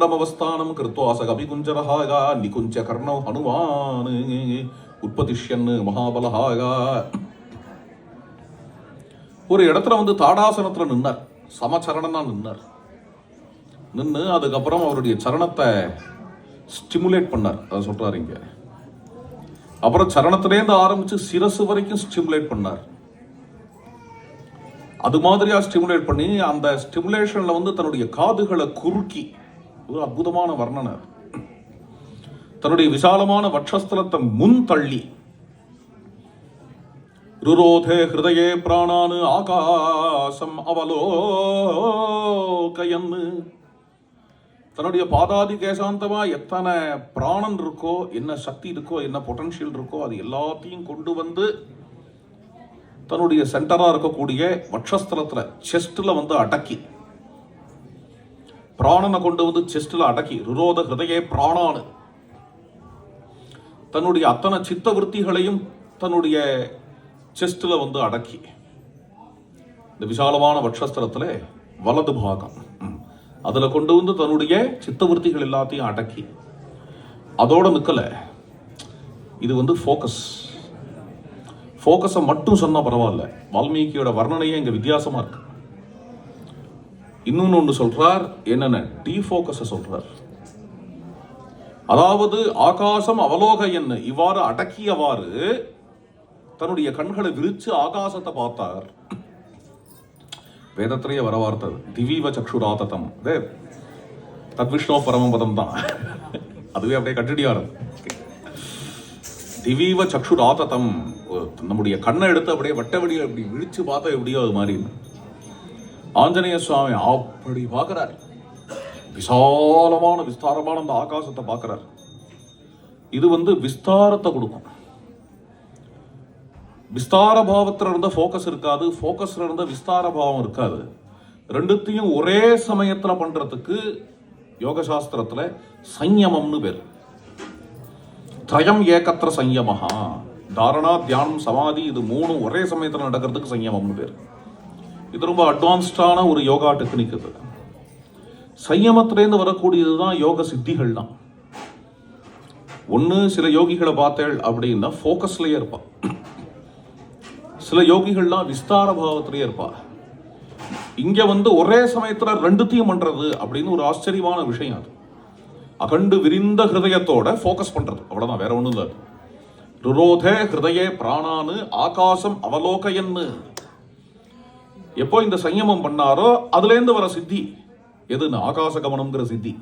அவஸ்தானம் கிருத்வாச கபிகுஞ்சரஹாகா நிகுஞ்ச கர்ணோ ஹனுமான் உற்பத்திஷ்யன் மகாபலஹாகா. ஒரு இடத்துல வந்து தாடாசனத்துல நின்னார், சமச்சரணனா நின்னார். நின்று அதுக்கப்புறம் அவருடைய சரணத்தை ஸ்டிமுலேட் பண்ணார். அதை சொல்றாரு இங்க. அப்புறம் சரணத்திலேருந்து ஆரம்பிச்சு சிரசு வரைக்கும் ஸ்டிமுலேட் பண்ணார். அது மாதிரியா ஸ்டிமுலேட் பண்ணி அந்த ஸ்டிமுலேஷன்ல வந்து தன்னுடைய காதுகளை குறுக்கி, ஒரு அற்புதமான வர்ணனர், தன்னுடைய விசாலமான வட்சஸ்தலத்தை முன் தள்ளி ருரோதே ஹிருதயே பிராணானு ஆகாசம் அவலோகயன்னு, தன்னுடைய பாதாதி கேசாந்தமா எத்தனை பிராணன் இருக்கோ, என்ன சக்தி இருக்கோ, என்ன பொட்டன்ஷியல் இருக்கோ, அது எல்லாத்தையும் கொண்டு வந்து தன்னுடைய சென்டரா இருக்கக்கூடிய வட்சஸ்தலத்துல செஸ்ட்ல வந்து அடக்கி, பிராணனை கொண்டு வந்து செஸ்ட்ல அடக்கி, ருரோத ஹிருதயே பிராணானு, தன்னுடைய அத்தனை சித்த விருத்திகளையும் தன்னுடைய செஸ்ட்ல வந்து அடக்கி, இந்த விசாலமான வட்சஸ்தலத்துல வலது பாகம் அதுல கொண்டு வந்து தன்னுடைய சித்தவருத்திகள் எல்லாத்தையும் அடக்கி, அதோட நிக்கல. இது வந்து ஃபோக்கஸை மட்டும் சொன்னா பரவாயில்ல. வால்மீகியோட வர்ணனையே இங்க வித்தியாசமா இருக்கு. இன்னொன்னு ஒன்று சொல்றார், என்னென்ன டீஃபோக்கஸை சொல்றார். அதாவது ஆகாசம் அவலோக என்ன, இவ்வாறு அடக்கியவாறு தன்னுடைய கண்களை விரிச்சு ஆகாசத்தை பார்த்தார். வேதத்திலேயே வர வார்த்தை திவீவ சக்ஷுராததம், தத்விஷ்ணோ பரமபதம் தான். அதுவே அப்படியே கட்டிடியாரம். திவீவ சக்ஷுராததம், நம்முடைய கண்ணை எடுத்து அப்படியே வட்டவடியை அப்படி விழிச்சு பார்த்தா எப்படியோ அது மாதிரி ஆஞ்சநேய சுவாமி அப்படி பார்க்கிறார். விசாலமான விஸ்தாரமான அந்த ஆகாசத்தை பார்க்கிறார். இது வந்து விஸ்தாரத்தை கொடுக்கும். விஸ்தார பாவத்தில் இருந்த ஃபோக்கஸ் இருக்காது, ஃபோக்கஸ்ல இருந்த விஸ்தார பாவம் இருக்காது. ரெண்டுத்தையும் ஒரே சமயத்துல பண்றதுக்கு யோக சாஸ்திரத்துல சம்யமம்னு பேர். திரயம் ஏகத்திர சம்யமஹா, தாரணா தியானம் சமாதி, இது மூணு ஒரே சமயத்துல நடக்கிறதுக்கு சம்யமம்னு பேர். இது ரொம்ப அட்வான்ஸ்டான ஒரு யோகா டெக்னிக். இது சம்யமத்திலேருந்து வரக்கூடியதுதான் யோக சித்திகள் தான். ஒன்று சில யோகிகளை பார்த்தேள் அப்படின்னா ஃபோக்கஸ்லயே இருப்பா, சில யோகிகள்லாம் விஸ்தார பாவத்திலேயே இருப்பா. இங்க வந்து ஒரே சமயத்துல ரெண்டுத்தையும் பண்றது அப்படின்னு ஒரு ஆச்சரியமான விஷயம். அது அகண்டு விரிந்த ஹிருதயத்தோட ஃபோக்கஸ் பண்றது, அவ்வளவுதான், வேற ஒண்ணும் இல்லை. ருரோதே ஹிருதயே பிராணானு ஆகாசம் அவலோகயன்னு. எப்போ இந்த சம்யமம் பண்ணாரோ அதுல இருந்து வர சித்தி எதுன்னு ஆகாச கமனம்ங்கிற சித்தி.